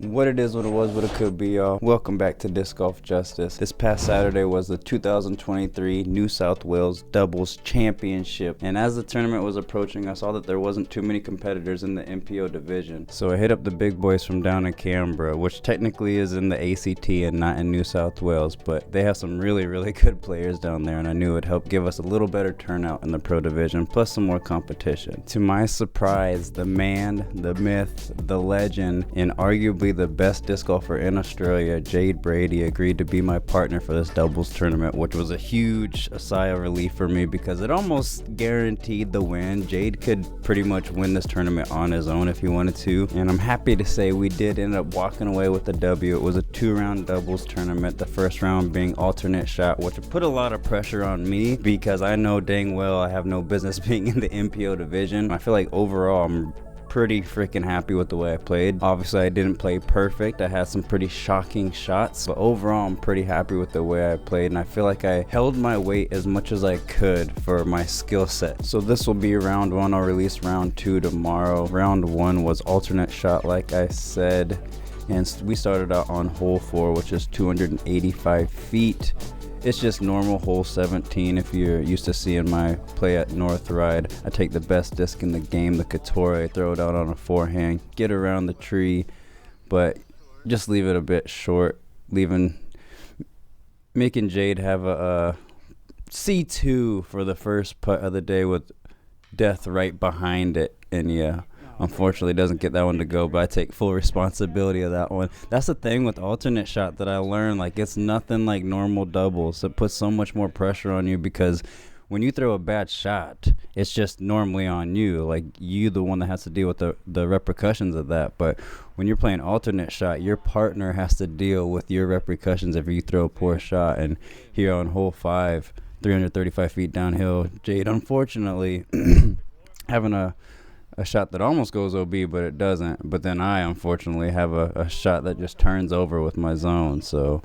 What it is, what it was, what it could be, y'all. Welcome back to Disc Golf Justice. This past Saturday was the 2023 New South Wales Doubles Championship. And as the tournament was approaching, I saw that there wasn't too many competitors in the MPO division. So I hit up the big boys from down in Canberra, which technically is in the ACT and not in New South Wales. But they have some really, really good players down there. And I knew it would help give us a little better turnout in the pro division, plus some more competition. To my surprise, the man, the myth, the legend, and arguably the best disc golfer in Australia, Jade Brady, agreed to be my partner for this doubles tournament, which was a huge sigh of relief for me because it almost guaranteed the win. Jade could pretty much win this tournament on his own if he wanted to, and I'm happy to say we did end up walking away with the W. It was a 2-round doubles tournament, the first round being alternate shot, which put a lot of pressure on me because I know dang well I have no business being in the MPO division. I feel like overall I'm pretty freaking happy with the way I played. Obviously I didn't play perfect. I had some pretty shocking shots, but overall I'm pretty happy with the way I played, and I feel like I held my weight as much as I could for my skill set. So this will be round 1. I'll release round 2 tomorrow. Round 1 was alternate shot, like I said, and we started out on hole 4, which is 285 feet. It's just normal hole 17. If you're used to seeing my play at North Ride, I take the best disc in the game, the Couture, throw it out on a forehand, get around the tree, but just leave it a bit short, making Jade have a C2 for the first putt of the day with death right behind it, and yeah. Unfortunately, doesn't get that one to go, but I take full responsibility of that one. That's the thing with alternate shot that I learned. Like, it's nothing like normal doubles. It puts so much more pressure on you because when you throw a bad shot, it's just normally on you. Like, you the one that has to deal with the repercussions of that. But when you're playing alternate shot, your partner has to deal with your repercussions if you throw a poor shot. And here on hole 5, 335 feet downhill, Jade, unfortunately, having a shot that almost goes OB, but it doesn't. But then I, unfortunately, have a shot that just turns over with my zone. So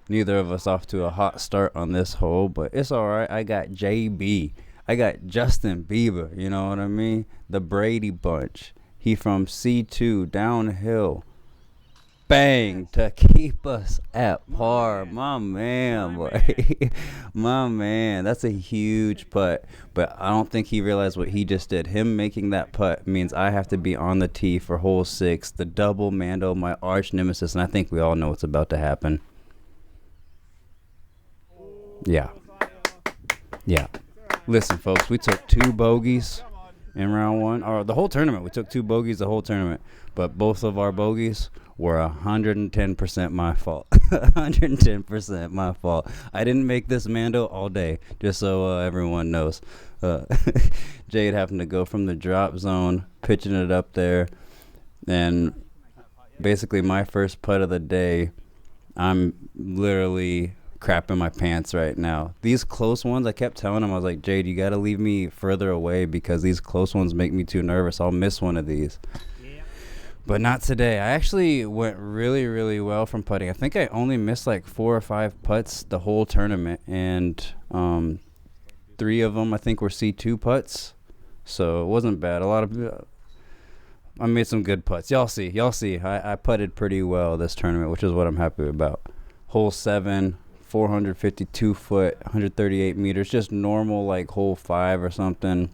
neither of us off to a hot start on this hole, but it's all right. I got JB. I got Justin Bieber, you know what I mean? The Brady bunch. He from C2 downhill. Bang to keep us at par. My man, boy. My man. That's a huge putt. But I don't think he realized what he just did. Him making that putt means I have to be on the tee for hole 6. The double Mando, my arch nemesis. And I think we all know what's about to happen. Yeah. Listen, folks, we took 2 bogeys in round 1. Or the whole tournament. We took 2 bogeys the whole tournament. But both of our bogeys were 110% my fault. 110% my fault. I didn't make this Mando all day, just so everyone knows. Jade happened to go from the drop zone, pitching it up there, and basically my first putt of the day, I'm literally crapping my pants right now. These close ones, I kept telling him, I was like, Jade, you got to leave me further away because these close ones make me too nervous. I'll miss one of these. But not today. I actually went really, really well from putting. I think I only missed like 4 or 5 putts the whole tournament, and 3 of them I think were C2 putts, so it wasn't bad. I made some good putts. Y'all see. I putted pretty well this tournament, which is what I'm happy about. Hole 7, 452 foot, 138 meters, just normal like hole 5 or something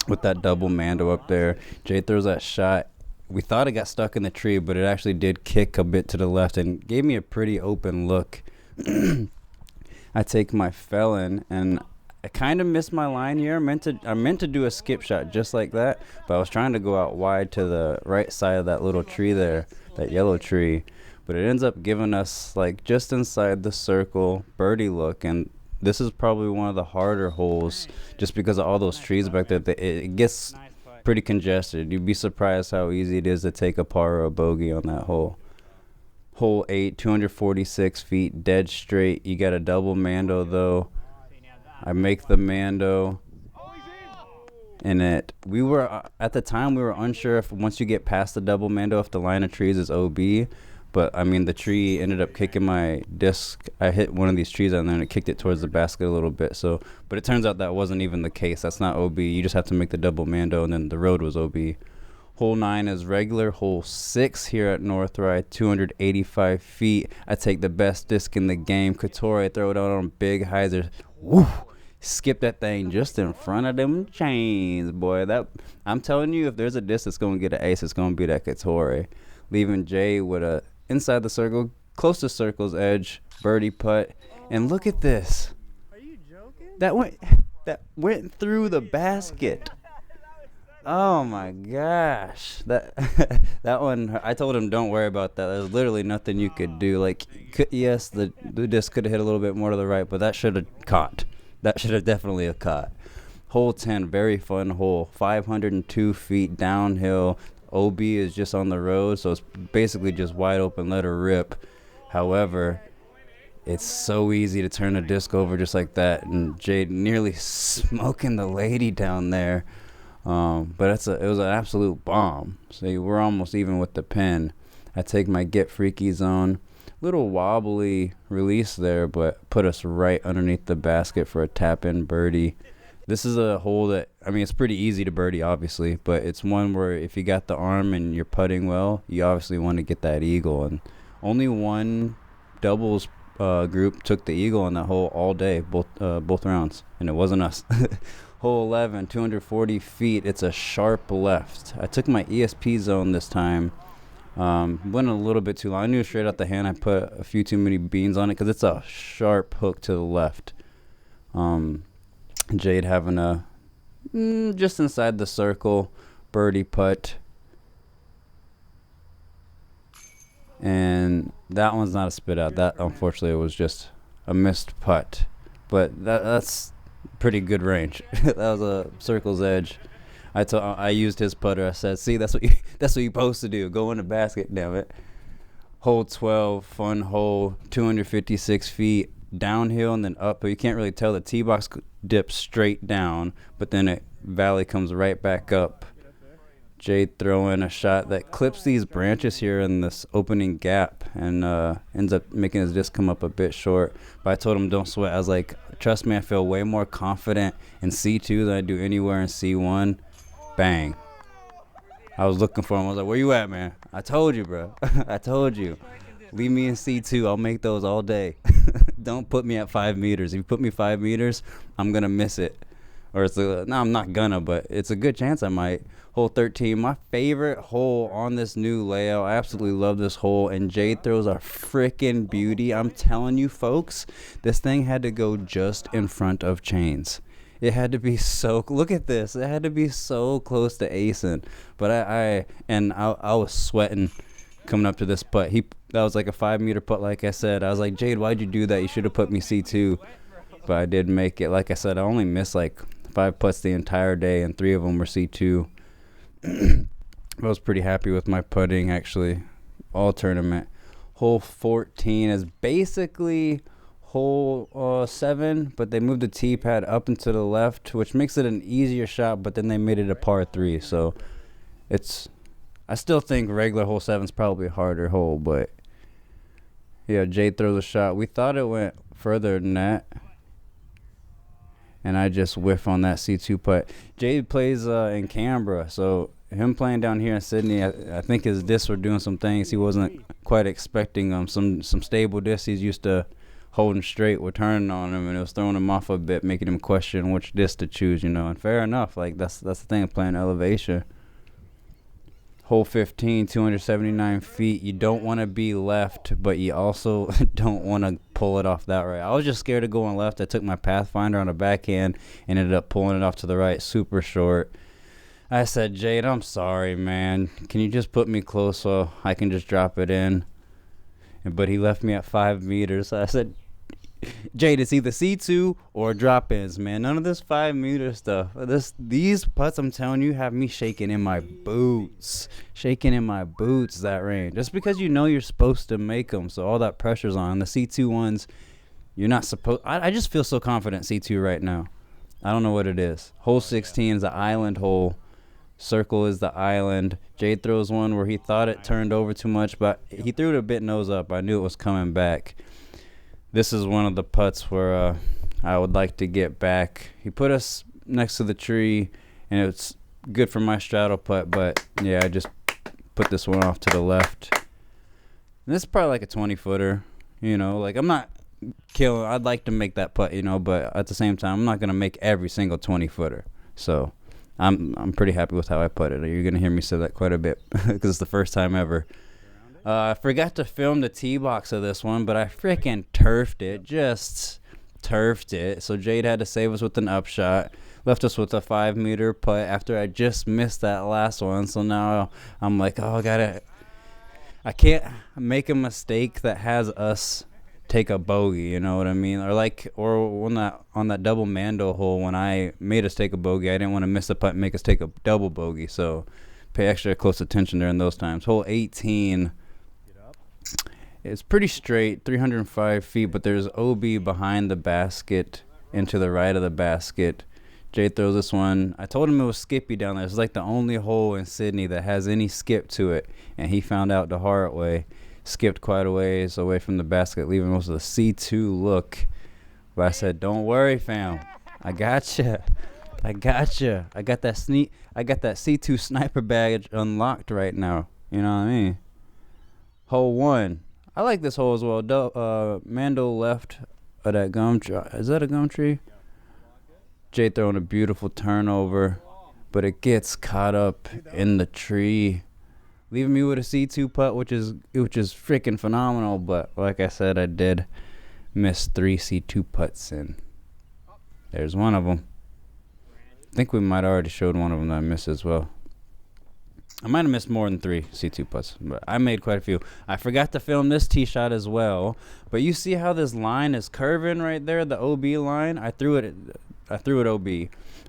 with that double Mando up there. Jay throws that shot. We thought it got stuck in the tree, but it actually did kick a bit to the left and gave me a pretty open look. I take my felon, and I kind of missed my line here. I meant to do a skip shot just like that, but I was trying to go out wide to the right side of that little tree there, that yellow tree. But it ends up giving us like just inside the circle birdie look, and this is probably one of the harder holes just because of all those trees back there. It gets pretty congested. You'd be surprised how easy it is to take a par or a bogey on that hole. Hole 8, 246 feet, dead straight. You got a double Mando though. I make the Mando, and we were at the time we were unsure if once you get past the double Mando if the line of trees is OB. But I mean, the tree ended up kicking my disc. I hit one of these trees and then it kicked it towards the basket a little bit. So, but it turns out that wasn't even the case. That's not OB. You just have to make the double Mando, and then the road was OB. Hole 9 is regular. Hole 6 here at North Ride, 285 feet. I take the best disc in the game. Couture, throw it out on big hyzer. Woo! Skip that thing just in front of them chains, boy. That I'm telling you, if there's a disc that's going to get an ace, it's going to be that Couture. Leaving Jay with a inside the circle, close to circle's edge, birdie putt. And look at this. Are you joking? That went through the basket. Oh my gosh, that that one. I told him don't worry about that. There's literally nothing you could do. Like, yes, the disc could have hit a little bit more to the right, but that should have caught. That should have definitely have caught. Hole 10, very fun hole. 502 feet downhill. OB is just on the road, so it's basically just wide open. Let her rip. However, it's so easy to turn a disc over just like that, and Jade nearly smoking the lady down there. But it was an absolute bomb. So we're almost even with the pin. I take my get freaky zone. Little wobbly release there, but put us right underneath the basket for a tap-in birdie. This is a hole that, I mean, it's pretty easy to birdie, obviously, but it's one where if you got the arm and you're putting well, you obviously want to get that eagle. And only one doubles group took the eagle on that hole all day, both rounds, and it wasn't us. Hole 11, 240 feet. It's a sharp left. I took my ESP zone this time. Went a little bit too long. I knew straight out the hand I put a few too many beans on it because it's a sharp hook to the left. Jade having a just inside the circle birdie putt. And that one's not a spit out. That, unfortunately, was just a missed putt. But that's pretty good range. That was a circle's edge. I used his putter. I said, "See, that's what you're supposed to do. Go in the basket, damn it." Hole 12, fun hole, 256 feet downhill and then up. But you can't really tell. The tee box dips straight down, but then it valley comes right back up. Jade throwing a shot that clips these branches here in this opening gap and ends up making his disc come up a bit short. But I told him don't sweat. I was like, trust me, I feel way more confident in C2 than I do anywhere in C1. Bang. I was looking for him. I was like, where you at, man? I told you, bro. I told you. Leave me in C2. I'll make those all day. Don't put me at 5 meters. If you put me 5 meters, I'm going to miss it. Or no, I'm not gonna, but it's a good chance I might. Hole 13, my favorite hole on this new layout. I absolutely love this hole, and Jade throws a freaking beauty. I'm telling you, folks, this thing had to go just in front of chains. It had to be so. Look at this. It had to be so close to acing. But I was sweating coming up to this putt. That was like a 5 meter putt. Like I said, I was like, Jade, why'd you do that? You should have put me C2. But I did make it. Like I said, I only missed like 5 putts the entire day, and 3 of them were C2. I was pretty happy with my putting, actually, all tournament. Hole 14 is basically hole 7, but they moved the tee pad up and to the left, which makes it an easier shot, but then they made it a par 3. So I still think regular hole 7 is probably a harder hole, but yeah, Jade throws a shot. We thought it went further than that, and I just whiff on that C2 putt. Jade plays in Canberra, so him playing down here in Sydney, I think his discs were doing some things he wasn't quite expecting. Some stable discs he's used to holding straight were turning on him, and it was throwing him off a bit, making him question which disc to choose, And fair enough, like that's the thing of playing elevation. Hole 15, 279 feet. You don't want to be left, but you also don't want to pull it off that right. I was just scared of going left. I took my Pathfinder on the backhand and ended up pulling it off to the right, super short. I said, Jade, I'm sorry, man. Can you just put me close so I can just drop it in? But he left me at 5 meters. So I said, Jade, it's either C2 or drop-ins, man. None of this 5 meter stuff. These putts, I'm telling you, have me shaking in my boots. Shaking in my boots, that range. Just because you're supposed to make them, so all that pressure's on. The C2 ones, you're not supposed. I just feel so confident C2 right now. I don't know what it is. Hole 16 is an island hole. Circle is the island. Jade throws one where he thought it turned over too much, but he threw it a bit nose up. I knew it was coming back. This is one of the putts where I would like to get back. He put us next to the tree, and good for my straddle putt, but yeah, I just put this one off to the left. And this is probably like a 20-footer, you know, like I'm not killing. I'd like to make that putt, you know, but at the same time, I'm not gonna make every single 20-footer. So I'm pretty happy with how I put it. You're gonna hear me say that quite a bit because it's the first time ever. I forgot to film the tee box of this one, but I freaking turfed it. Just turfed it. So Jade had to save us with an upshot. Left us with a 5-meter putt after I just missed that last one. So now I'm like, oh, I can't make a mistake that has us take a bogey, you know what I mean? Or on that double Mando hole, when I made us take a bogey, I didn't want to miss a putt and make us take a double bogey. So pay extra close attention during those times. Hole 18. It's pretty straight, 305 feet, but there's OB behind the basket and to the right of the basket. Jade throws this one. I told him it was skippy down there. It's like the only hole in Sydney that has any skip to it, and he found out the hard way. Skipped quite a ways away from the basket, leaving most of the C2 look. But I said, don't worry, fam. I got you. I got that C2 sniper badge unlocked right now. You know what I mean? Hole 1. I like this hole as well. Mando left of that gum tree. Is that a gum tree? Jade throwing a beautiful turnover, but it gets caught up in the tree, leaving me with a C2 putt, which is freaking phenomenal. But like I said, I did miss 3 C2 putts, and there's one of them. I think we might already showed one of them that I missed as well. I might have missed more than 3 C2 putts, but I made quite a few. I forgot to film this tee shot as well, but you see how this line is curving right there, the OB line? I threw it OB,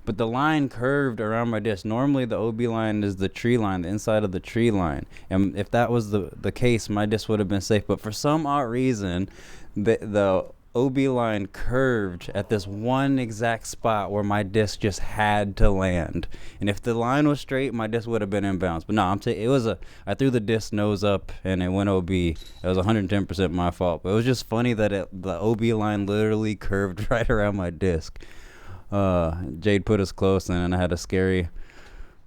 but the line curved around my disc. Normally the OB line is the tree line, the inside of the tree line, and if that was the case, my disc would have been safe. But for some odd reason, the OB line curved at this one exact spot where my disc just had to land. And if the line was straight, my disc would have been in bounds. But no, I threw the disc nose up and it went OB. It was 110% my fault. But it was just funny that the OB line literally curved right around my disc. Jade put us close, and then I had a scary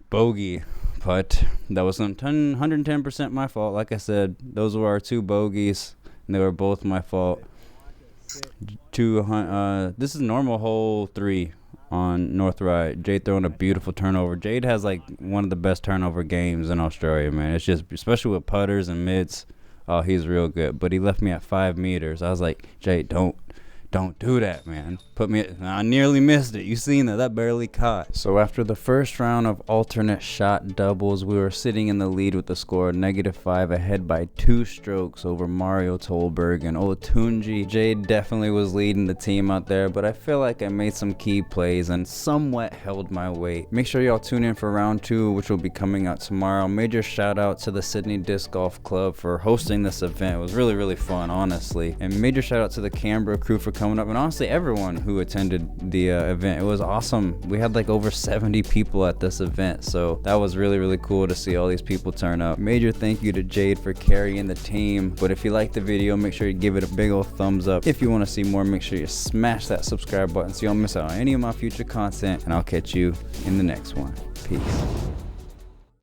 bogey putt. That was 110% my fault. Like I said, those were our 2 bogeys, and they were both my fault. This is normal hole 3 on North Right. Jade throwing a beautiful turnover. Jade has like one of the best turnover games in Australia, man. It's just, especially with putters and mids. Oh, he's real good. But he left me at 5 meters. I was like, Jade, don't do that, man. I nearly missed it. You seen that barely caught. So after the first round of alternate shot doubles, we were sitting in the lead with the score -5, ahead by 2 strokes over Mario Tolberg and Olatunji. Jade definitely was leading the team out there, but I feel like I made some key plays and somewhat held my weight. Make sure y'all tune in for round 2, which will be coming out tomorrow. Major shout out to the Sydney Disc Golf Club for hosting this event. It was really, really fun, honestly. And major shout out to the Canberra crew for coming up, and honestly everyone who attended the event. It was awesome. We had like over 70 people at this event, so that was really, really cool to see all these people turn up. Major thank you to Jade for carrying the team. But if you liked the video, make sure you give it a big old thumbs up. If you want to see more, make sure you smash that subscribe button so you don't miss out on any of my future content, and I'll catch you in the next one. Peace.